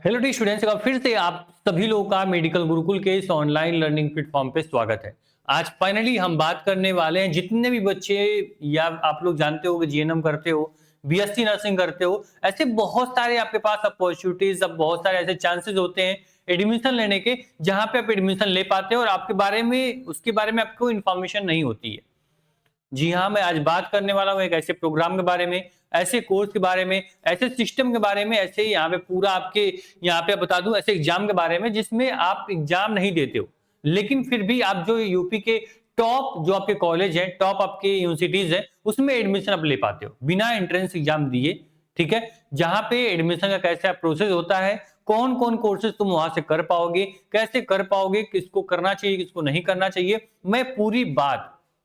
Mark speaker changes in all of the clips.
Speaker 1: Hello D students का फिर से आप सभी लोगों का मेडिकल गुरुकुल के इस ऑनलाइन लर्निंग प्लेटफॉर्म पे स्वागत है। आज फाइनली हम बात करने वाले हैं जितने भी बच्चे या आप लोग जानते हो कि जीएनएम करते हो, बीएससी नर्सिंग करते हो, ऐसे बहुत सारे आपके पास अपॉर्चुनिटीज, अब बहुत सारे ऐसे चांसेस होते हैं एडमिशन लेने के जहां पे आप एडमिशन ले पाते हो और आपके बारे में उसके बारे में आपको इन्फॉर्मेशन नहीं होती है। जी हाँ, मैं आज बात करने वाला हूँ एक ऐसे प्रोग्राम के बारे में, ऐसे कोर्स के बारे में, ऐसे सिस्टम के बारे में, ऐसे यहाँ पे पूरा आपके यहाँ पे बता दूं ऐसे एग्जाम के बारे में जिसमें आप एग्जाम नहीं देते हो, लेकिन फिर भी आप जो यूपी के टॉप जो आपके कॉलेज है, टॉप आपके यूनिवर्सिटीज है, उसमें एडमिशन आप ले पाते हो बिना एंट्रेंस एग्जाम दिए। ठीक है, जहां पे एडमिशन का कैसा प्रोसेस होता है, कौन कौन कोर्सेज तुम वहां से कर पाओगे, कैसे कर पाओगे, किसको करना चाहिए, किसको नहीं करना चाहिए, मैं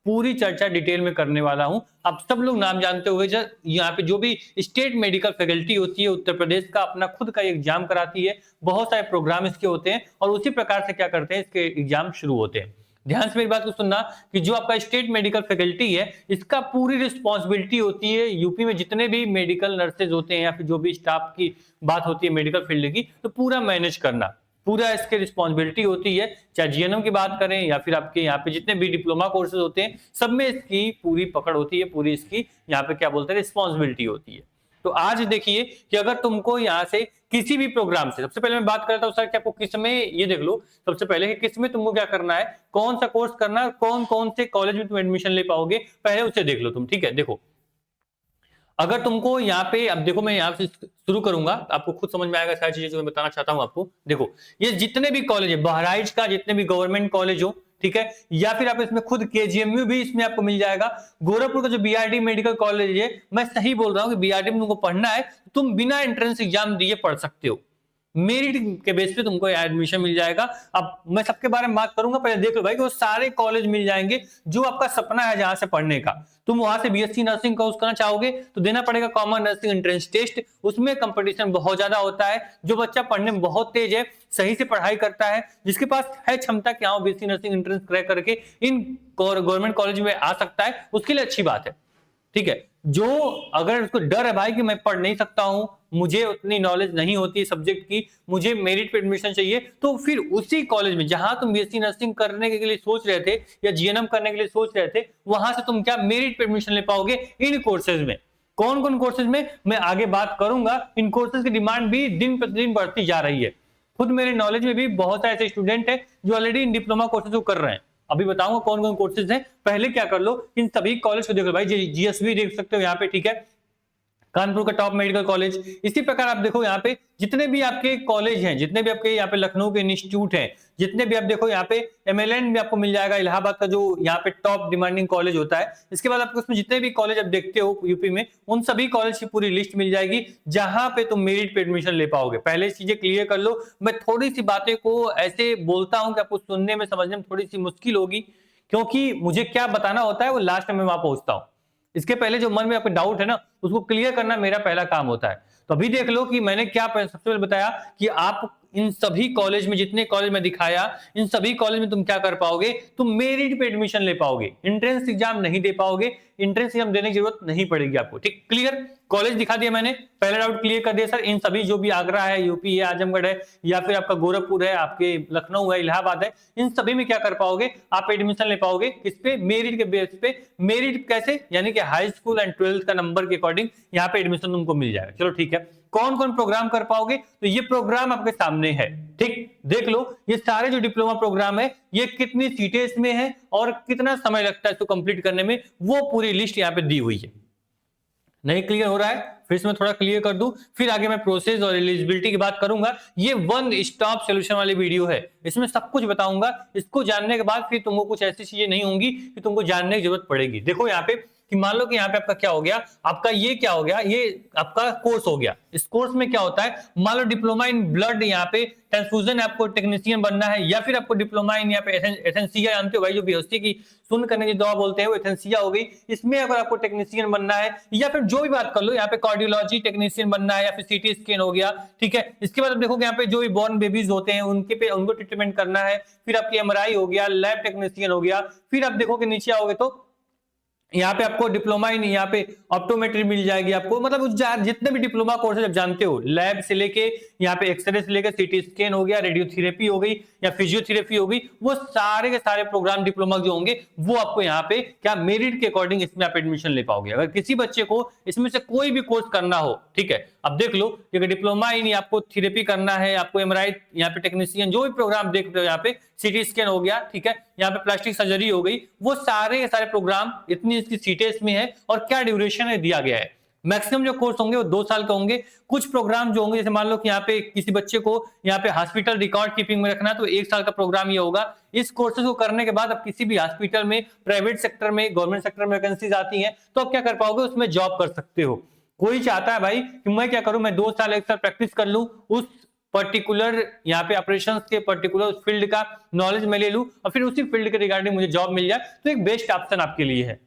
Speaker 1: पूरी चर्चा डिटेल में करने वाला हूं। अब सब लोग नाम जानते हुए यहाँ पे जो भी स्टेट मेडिकल फैकल्टी होती है उत्तर प्रदेश का अपना खुद का एग्जाम कराती है, बहुत सारे प्रोग्राम इसके होते हैं और उसी प्रकार से क्या करते हैं इसके एग्जाम शुरू होते हैं। ध्यान से मेरी बात को सुनना कि जो आपका स्टेट मेडिकल फैकल्टी है इसका पूरी रिस्पॉन्सिबिलिटी होती है यूपी में जितने भी मेडिकल नर्सेज होते हैं या फिर जो भी स्टाफ की बात होती है मेडिकल फील्ड की, तो पूरा मैनेज करना पूरा इसके रिस्पॉन्सिबिलिटी होती है। चाहे जीएनएम की बात करें या फिर आपके यहाँ पे जितने भी डिप्लोमा कोर्सेज होते हैं सब में इसकी पूरी पकड़ होती है, पूरी इसकी यहाँ पे क्या बोलते हैं रिस्पॉन्सिबिलिटी होती है। तो आज देखिए कि अगर तुमको यहाँ से किसी भी प्रोग्राम से, सबसे पहले मैं बात करता हूँ सर कि आपको किस में, ये देख लो सबसे पहले कि किस में तुमको क्या करना है, कौन सा कोर्स करना है, कौन कौन से कॉलेज में तुम एडमिशन ले पाओगे, पहले उसे देख लो तुम। ठीक है, देखो अगर तुमको यहाँ पे, अब देखो मैं यहाँ से शुरू करूंगा, आपको खुद समझ में आएगा सारी चीजें जो मैं बताना चाहता हूँ आपको। देखो ये जितने भी कॉलेज है बहराइच का, जितने भी गवर्नमेंट कॉलेज हो, ठीक है, या फिर आप इसमें खुद केजीएमयू भी इसमें आपको मिल जाएगा। गोरखपुर का जो बीआरडी मेडिकल कॉलेज है, मैं सही बोल रहा हूँ कि बीआरडी में तुमको पढ़ना है तुम बिना एंट्रेंस एग्जाम दिए पढ़ सकते हो, मेरिट के बेस पे तुमको एडमिशन मिल जाएगा। अब मैं सबके बारे में बात करूंगा, पहले देख लो भाई कि वो सारे कॉलेज मिल जाएंगे जो आपका सपना है जहां से पढ़ने का। तुम वहां से बीएससी नर्सिंग कोर्स करना चाहोगे तो देना पड़ेगा कॉमन नर्सिंग एंट्रेंस टेस्ट, उसमें कंपटीशन बहुत ज्यादा होता है। जो बच्चा पढ़ने में बहुत तेज है, सही से पढ़ाई करता है, जिसके पास है क्षमता कि हाँ बीएससी नर्सिंग एंट्रेंस क्रैक करके इन गवर्नमेंट कॉलेज में आ सकता है, उसके लिए अच्छी बात है। ठीक है, जो अगर उसको डर है भाई कि मैं पढ़ नहीं सकता हूं, मुझे उतनी नॉलेज नहीं होती सब्जेक्ट की, मुझे मेरिट पे एडमिशन चाहिए, तो फिर उसी कॉलेज में जहां तुम बीएससी नर्सिंग करने के लिए सोच रहे थे या जीएनएम करने के लिए सोच रहे थे, वहां से तुम क्या मेरिट पे एडमिशन ले पाओगे इन कोर्सेज में। कौन कौन कोर्सेज में मैं आगे बात करूंगा, इन कोर्सेज की डिमांड भी दिन प्रतिदिन बढ़ती जा रही है। खुद मेरे नॉलेज में भी बहुत सारे ऐसे स्टूडेंट है जो ऑलरेडी इन डिप्लोमा कोर्सेज को कर रहे हैं। अभी बताऊंगा कौन कौन कोर्सेज हैं, पहले क्या कर लो इन सभी कॉलेज को देखो भाई, जीएसवी देख सकते हो यहाँ पे, ठीक है, कानपुर का टॉप मेडिकल कॉलेज। इसी प्रकार आप देखो यहाँ पे जितने भी आपके कॉलेज हैं, जितने भी आपके यहाँ पे लखनऊ के इंस्टीट्यूट हैं, जितने भी आप देखो यहाँ पे एमएलएन भी आपको मिल जाएगा, इलाहाबाद का जो यहाँ पे टॉप डिमांडिंग कॉलेज होता है। इसके बाद आपको उसमें जितने भी कॉलेज आप देखते हो यूपी में, उन सभी कॉलेज की पूरी लिस्ट मिल जाएगी जहां पे तुम मेरिट पे एडमिशन ले पाओगे। पहले चीजें क्लियर कर लो, मैं थोड़ी सी बातें को ऐसे बोलता हूँ कि आपको सुनने में समझने में थोड़ी सी मुश्किल होगी, क्योंकि मुझे क्या बताना होता है वो लास्ट में वहां पहुंचता हूं। इसके पहले जो मन में आपका डाउट है ना, उसको क्लियर करना मेरा पहला काम होता है। तो अभी देख लो कि मैंने क्या सबसे पहले बताया कि आप इन सभी कॉलेज में, जितने कॉलेज में दिखाया, इन सभी कॉलेज में तुम क्या कर पाओगे, तुम मेरिट पे एडमिशन ले पाओगे, एंट्रेंस एग्जाम नहीं दे पाओगे, एंट्रेंस एग्जाम देने की जरूरत नहीं पड़ेगी आपको। ठीक, क्लियर, कॉलेज दिखा दिया मैंने, पहला डाउट क्लियर कर दिया सर। इन सभी जो भी आगरा है, यूपी है, आजमगढ़ है, या फिर आपका गोरखपुर है, आपके लखनऊ है, इलाहाबाद है, इन सभी में क्या कर पाओगे, आप एडमिशन ले पाओगे किस पे, मेरिट के बेस पे। मेरिट कैसे, यानी कि हाई स्कूल एंड 12th का नंबर के अकॉर्डिंग यहाँ पे एडमिशन तुमको मिल जाएगा। चलो ठीक है, कौन कौन प्रोग्राम कर पाओगे, तो ये प्रोग्राम आपके सामने है। ठीक, देख लो ये सारे जो डिप्लोमा प्रोग्राम है, ये कितनी सीटें इसमें है और कितना समय लगता है इसको कंप्लीट करने में, वो पूरी लिस्ट यहाँ पे दी हुई है। नहीं क्लियर हो रहा है, फिर मैं थोड़ा क्लियर कर दूं, फिर आगे मैं प्रोसेस और एलिजिबिलिटी की बात करूंगा। ये वन स्टॉप सॉल्यूशन वाली वीडियो है, इसमें सब कुछ बताऊंगा। इसको जानने के बाद फिर तुमको कुछ ऐसी चीजें नहीं होंगी कि तुमको जानने की जरूरत पड़ेगी। देखो यहाँ पे कि मान लो कि यहाँ पे आपका क्या हो गया, आपका ये क्या हो गया, ये आपका कोर्स हो गया। इस कोर्स में क्या होता है, मान लो डिप्लोमा इन ब्लड, यहाँ पे ट्रांसफ्यूजन आपको टेक्नीशियन बनना है, या फिर आपको डिप्लोमा इन यहाँ पे एथेंसिया, जानते हो भाई जो बेहोशी की सुन्न करने की दवा बोलते हैं वो एथेंसिया हो गई, इसमें अगर आपको टेक्नीशियन बनना है, या फिर जो भी बात कर लो यहाँ पे कार्डियोलॉजी टेक्नीशियन बनना है, या फिर सीटी स्कैन हो गया। ठीक है, इसके बाद आप देखोगे यहाँ पे जो भी बॉर्न बेबीज होते हैं उनके पे उनको ट्रीटमेंट करना है, फिर आपकी एमआरआई हो गया, लैब टेक्नीशियन हो गया, फिर आप देखोगे नीचे आओगे तो यहाँ पे आपको डिप्लोमा ही नहीं, यहाँ पे ऑप्टोमेट्री मिल जाएगी आपको, मतलब उस जितने भी डिप्लोमा कोर्सेज आप जानते हो, लैब से लेके यहाँ पे एक्सरे से लेके सीटी स्कैन हो गया, रेडियोथेरेपी हो गई या फिजियोथेरेपी हो गई, वो सारे के सारे प्रोग्राम डिप्लोमा जो होंगे वो आपको यहाँ पे क्या मेरिट के अकॉर्डिंग इसमें आप एडमिशन ले पाओगे। अगर किसी बच्चे को इसमें से कोई भी कोर्स करना हो, ठीक है, अब देख लो कि डिप्लोमा ही नहीं, आपको थेरेपी करना है, आपको एमआरआई, यहाँ पे टेक्नीशियन, जो भी प्रोग्राम देख रहे हो, यहाँ पे सीटी स्कैन हो गया, ठीक है, यहाँ पे प्लास्टिक सर्जरी हो गई, वो सारे के सारे प्रोग्राम, इतनी इसकी सीटें इसमें है और क्या ड्यूरेशन है दिया गया है। मैक्सिमम जो कोर्स होंगे वो 2 साल के होंगे। कुछ प्रोग्राम जो होंगे, जैसे मान लो कि यहाँ पे किसी बच्चे को यहाँ पे हॉस्पिटल रिकॉर्ड कीपिंग में रखना है, तो 1 साल का प्रोग्राम ये होगा। इस कोर्सेज को करने के बाद अब किसी भी हॉस्पिटल में, प्राइवेट सेक्टर में, गवर्नमेंट सेक्टर में वैकेंसीज आती हैं, तो आप क्या कर पाओगे, उसमें जॉब कर सकते हो। कोई चाहता है भाई कि मैं क्या करूं, मैं 2 साल 1 साल प्रैक्टिस कर लूं, उस पर्टिकुलर यहाँ पे ऑपरेशंस के पर्टिकुलर फील्ड का नॉलेज मैं ले लूं और फिर उसी फील्ड के रिगार्डिंग मुझे जॉब मिल जाए, तो एक बेस्ट ऑप्शन आपके लिए है।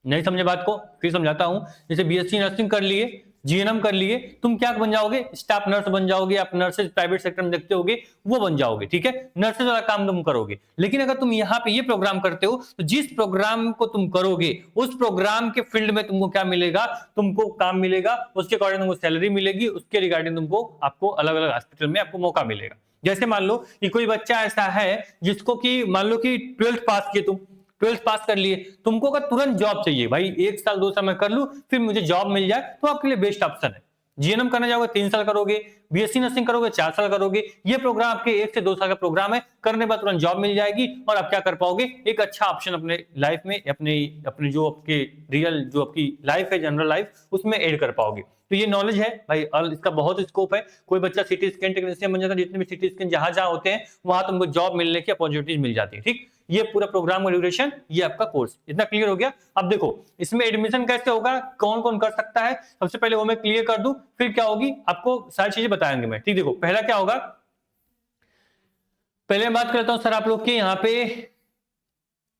Speaker 1: नहीं समझे बात को, फिर समझाता हूं। जैसे बीएससी नर्सिंग कर लिए, जीएनएम कर लिए, तुम क्या बन जाओगे, स्टाफ नर्स बन जाओगे, आप नर्सेज प्राइवेट सेक्टर में देखते होगे, वो बन जाओगे, ठीक है, नर्सेज वाला काम तुम करोगे। लेकिन अगर तुम यहाँ पे ये प्रोग्राम करते हो, तो जिस प्रोग्राम को तुम करोगे उस प्रोग्राम के फील्ड में तुमको क्या मिलेगा, तुमको काम मिलेगा, उसके अकॉर्डिंग तुमको सैलरी मिलेगी, उसके रिगार्डिंग तुमको आपको अलग अलग हॉस्पिटल में आपको मौका मिलेगा। जैसे मान लो कि कोई बच्चा ऐसा है जिसको कि मान लो कि 12th पास किए, तुम 12th पास कर लिए, तुमको अगर तुरंत जॉब चाहिए, भाई 1 साल 2 साल मैं कर लूं फिर मुझे जॉब मिल जाए, तो आपके लिए बेस्ट ऑप्शन है। जीएनएम करने जाओगे 3 साल करोगे, बीएससी नर्सिंग करोगे 4 साल करोगे, ये प्रोग्राम आपके 1 से 2 साल का प्रोग्राम है, करने बाद तुरंत जॉब मिल जाएगी और आप क्या कर पाओगे, एक अच्छा ऑप्शन अपने लाइफ में, अपने जो आपके रियल जो आपकी लाइफ है, जनरल लाइफ, उसमें ऐड कर पाओगे। तो ये नॉलेज है भाई, और इसका बहुत स्कोप है। कोई बच्चा सीटी स्कैन टेक्नीशियन बन जाता है, जितने भी सीटी स्कैन जहां होते हैं वहां तुमको जॉब मिलने की अपॉर्चुनिटीज मिल जाती है, ठीक। ये पूरा प्रोग्राम का ड्यूरेशन, ये आपका कोर्स, इतना क्लियर हो गया। अब देखो इसमें एडमिशन कैसे होगा, कौन कौन कर सकता है, सबसे पहले वो मैं क्लियर कर दूं, फिर क्या होगी आपको सारी चीजें बताएंगे मैं, ठीक। देखो पहला क्या होगा, पहले मैं बात करता हूं सर आप लोग के यहाँ पे,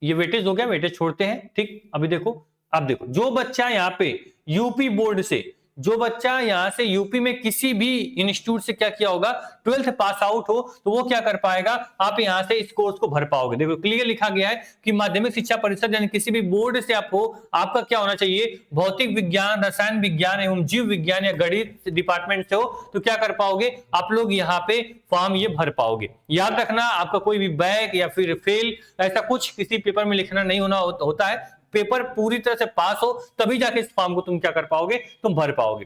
Speaker 1: ये वेटेज हो गया, वेटेज छोड़ते हैं, ठीक। अभी देखो, अब देखो जो बच्चा यहाँ पे यूपी बोर्ड से, जो बच्चा यहां से यूपी में किसी भी इंस्टीट्यूट से क्या किया होगा, 12th पास आउट हो, तो वो क्या कर पाएगा, आप यहां से इस कोर्स को भर पाओगे। देखो क्लियर लिखा गया है कि माध्यमिक शिक्षा परिषद यानी किसी भी बोर्ड से आप हो, आपका क्या होना चाहिए, भौतिक विज्ञान, रसायन विज्ञान एवं जीव विज्ञान या गणित डिपार्टमेंट से हो, तो क्या कर पाओगे आप लोग यहाँ पे फॉर्म ये भर पाओगे। याद रखना आपका कोई भी बैक या फिर फेल ऐसा कुछ किसी पेपर में लिखना नहीं होता है, पेपर पूरी तरह से पास हो तभी जाके इस फॉर्म को तुम क्या कर पाओगे, तुम भर पाओगे।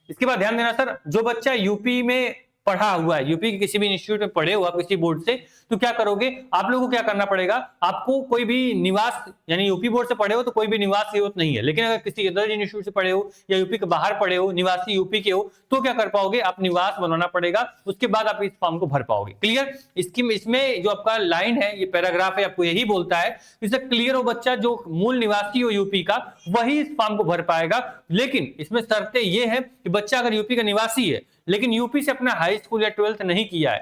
Speaker 1: इसके बाद ध्यान देना सर, जो बच्चा यूपी में पढ़ा हुआ है, यूपी के किसी भी इंस्टीट्यूट में पढ़े हुआ किसी बोर्ड से, तो क्या करोगे आप लोगों को, क्या करना पड़ेगा आपको, कोई भी निवास, यानी यूपी बोर्ड से पढ़े हो तो कोई भी निवास की जरूरत नहीं है, लेकिन अगर किसी अदर इंस्टीट्यूट से पढ़े हो या यूपी के बाहर पढ़े हो, निवासी यूपी के हो, तो क्या कर पाओगे, आप निवास बनाना पड़ेगा, उसके बाद आप इस फॉर्म को भर पाओगे। क्लियर। इसमें जो आपका लाइन है, ये पैराग्राफ है, आपको यही बोलता है, इससे क्लियर हो बच्चा जो मूल निवासी हो यूपी का वही इस फॉर्म को भर पाएगा। लेकिन इसमें शर्तें ये है कि बच्चा अगर यूपी का निवासी है लेकिन यूपी से अपना हाई स्कूल या 12th नहीं किया है,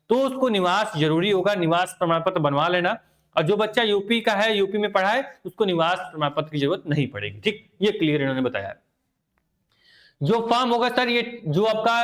Speaker 1: तो उसको निवास जरूरी होगा, निवास प्रमाण पत्र बनवा लेना। और जो बच्चा यूपी का है, यूपी में पढ़ा है, उसको निवास प्रमाण पत्र की जरूरत नहीं पड़ेगी, ठीक। ये क्लियर इन्होंने बताया। जो फॉर्म होगा सर, ये जो आपका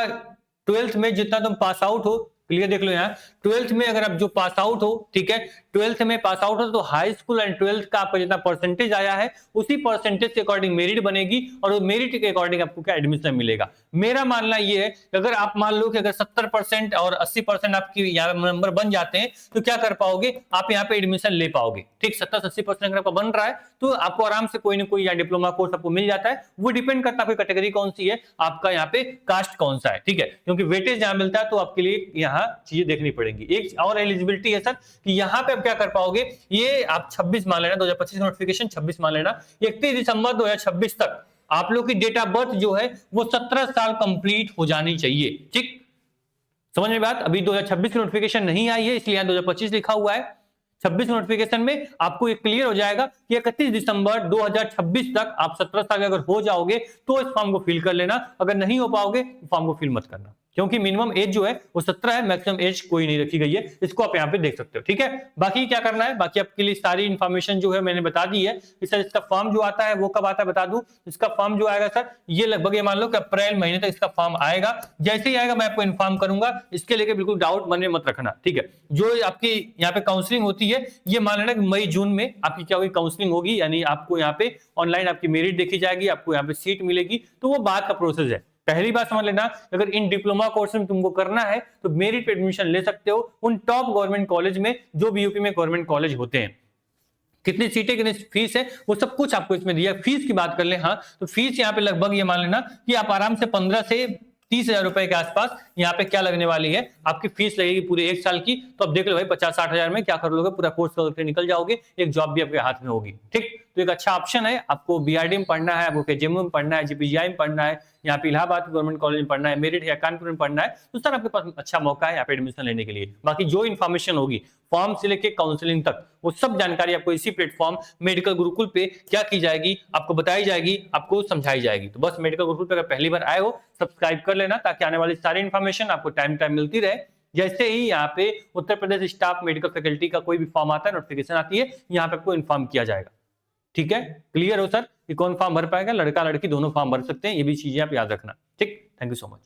Speaker 1: 12th में जितना तुम पास आउट हो, क्लियर देख लो यहाँ 12th में अगर आप जो पास आउट हो, ठीक है, 12th में पास आउट हो तो हाई स्कूल एंड 12th का आपका जितना परसेंटेज आया है उसी परसेंटेज के अकॉर्डिंग मेरिट बनेगी और वो मेरिट के अकॉर्डिंग आपको क्या एडमिशन मिलेगा। मेरा मानना ये है कि अगर आप मान लो कि अगर 70% और 80% आपकी यहाँ नंबर बन जाते हैं तो क्या कर पाओगे, आप यहाँ पे एडमिशन ले पाओगे, ठीक। 70-80% अगर आपका बन रहा है तो आपको आराम से कोई ना कोई या डिप्लोमा कोर्स आपको मिल जाता है। वो डिपेंड करता है कैटेगरी कौन सी है, आपका यहाँ पे कास्ट कौन सा है, ठीक है, क्योंकि वेटेज जहां मिलता है तो आपके लिए यहाँ चीजें देखनी पड़ेंगी। एक और एलिजिबिलिटी है सर कि यहाँ पे आप क्या कर पाओगे, ये आप 26 मान लेना, 2025 नोटिफिकेशन 26 मान लेना, 31 दिसंबर 2026 तक आप लोग की डेट ऑफ बर्थ जो है वो 17 साल कंप्लीट हो जानी चाहिए, ठीक। समझ में बात, अभी 2026 की नोटिफिकेशन नहीं आई है इसलिए यहाँ 2025 लिखा हुआ है। 26 नोटिफिकेशन में आपको ये क्लियर हो जाएगा कि 31 दिसंबर 2026 तक आप 17 साल के अगर हो जाओगे तो इस फॉर्म को फिल कर लेना, अगर नहीं हो पाओगे फॉर्म को फिल मत करना। क्योंकि मिनिमम एज जो है वो 17 है, मैक्सिमम एज कोई नहीं रखी गई है। इसको आप यहाँ पे देख सकते हो, ठीक है। बाकी क्या करना है, बाकी आपके लिए सारी इंफॉर्मेशन जो है मैंने बता दी है। सर इसका फॉर्म जो आता है वो कब आता है बता दूं। इसका फॉर्म जो आएगा सर, ये लगभग ये मान लो कि अप्रैल महीने तक इसका फॉर्म आएगा। जैसे ही आएगा मैं आपको इन्फॉर्म करूंगा, इसके लेके बिल्कुल डाउट मन में मत रखना, ठीक है। जो आपकी यहाँ पे काउंसलिंग होती है, ये मान लेना मई जून में आपकी क्या हुई काउंसलिंग होगी, यानी आपको यहाँ पे ऑनलाइन आपकी मेरिट देखी जाएगी, आपको यहाँ पे सीट मिलेगी, तो वो बात का प्रोसेस है। पहली बात समझ लेना, अगर इन डिप्लोमा कोर्स में तुमको करना है तो मेरिट पे एडमिशन ले सकते हो उन टॉप गवर्नमेंट कॉलेज में जो भी यूपी में गवर्नमेंट कॉलेज होते हैं। कितनी सीटें कितनी फीस है वो सब कुछ आपको इसमें दिया। फीस की बात कर ले, हाँ तो फीस यहाँ पे लगभग ये मान लेना कि आप आराम से 15 से 30,000 रुपए के आसपास यहाँ पे क्या लगने वाली है, आपकी फीस लगेगी पूरे 1 साल की। तो अब देख लो भाई 50-60 हजार में क्या कर लोगे, पूरा कोर्स करके निकल जाओगे, एक जॉब भी आपके हाथ में होगी, ठीक। तो एक अच्छा ऑप्शन है। आपको बीआरडी में पढ़ना है, आपको केजीएमयू में पढ़ना है, जीपीजीआई में पढ़ना है, यहाँ पे इलाहाबाद गवर्नमेंट कॉलेज में पढ़ना है, मेरिट या कानपुर में पढ़ना है, तो सर आपके पास अच्छा मौका है यहाँ पे एडमिशन लेने के लिए। बाकी जो इन्फॉर्मेशन होगी फॉर्म से लेके काउंसलिंग तक, वो सब जानकारी आपको इसी प्लेटफॉर्म मेडिकल गुरुकुल पे क्या की जाएगी, आपको बताई जाएगी, आपको समझाई जाएगी। तो बस मेडिकल गुरुकुल पे अगर पहली बार आए हो, सब्सक्राइब कर लेना ताकि आने वाली सारी इन्फॉर्मेशन आपको टाइम टाइम मिलती रहे। जैसे ही यहाँ पे Uttar Pradesh staff medical faculty का कोई भी फॉर्म आता है, नोटिफिकेशन आती है, यहाँ पे आपको इन्फॉर्म किया जाएगा, ठीक है। क्लियर हो सर कि कौन फॉर्म भर पाएगा, लड़का लड़की दोनों फॉर्म भर सकते हैं, ये भी चीजें आप याद रखना, ठीक। Thank you so much.